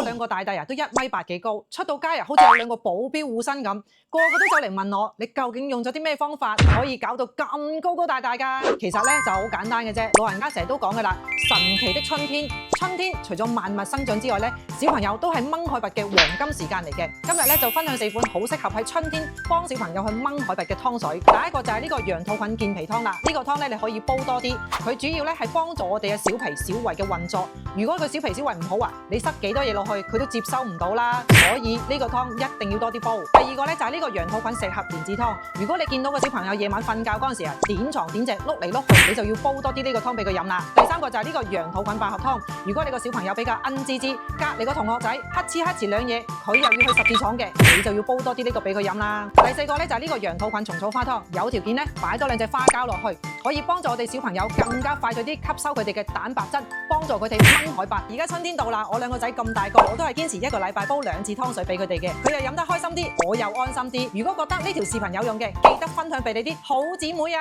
我兩個大弟啊，都1米8幾高，出到街啊，好似有兩個保鏢護身咁，個個都走嚟問我，你究竟用咗啲咩方法可以搞到咁高高大大㗎？其實咧就好簡單嘅啫，老人家成日都講㗎啦，神奇的春天，春天除咗萬物生長之外咧，小朋友都係掹海拔嘅黃金時間嚟嘅。今日咧就分享4款好適合喺春天幫小朋友去掹海拔嘅湯水。第一個就係呢個羊肚菌健脾湯啦，呢個湯咧你可以煲多啲，佢主要咧係幫助我哋嘅小脾小胃嘅運作。如果佢小脾小胃唔好啊，你塞幾多嘢落去，佢都接收唔到啦。所以呢個湯一定要多啲煲。第二個咧就係呢個羊肚菌食盒蓮子湯。如果你見到個小朋友夜晚瞓覺嗰陣時啊，點床點隻碌嚟碌去，你就要煲多啲呢個湯俾佢飲啦。第三個就係呢個羊肚菌百合湯。如果你個小朋友比較恩滋滋，隔離個同學仔乞嗤兩嘢，佢又要去十字廠嘅，你就要煲多啲呢個俾佢飲啦。第四個咧就係呢個羊肚菌蟲草花湯。有條件咧擺多2隻花膠落去，可以幫助我哋小朋友更加快脆啲吸收佢哋嘅蛋白質，幫助佢哋掹海拔。而家春天到啦，我兩個仔咁大個，我都係堅持1個禮拜煲2次湯水俾佢哋嘅，佢又飲得開心啲，我又安心啲。如果覺得呢條視頻有用嘅，記得分享俾你啲好姊妹啊！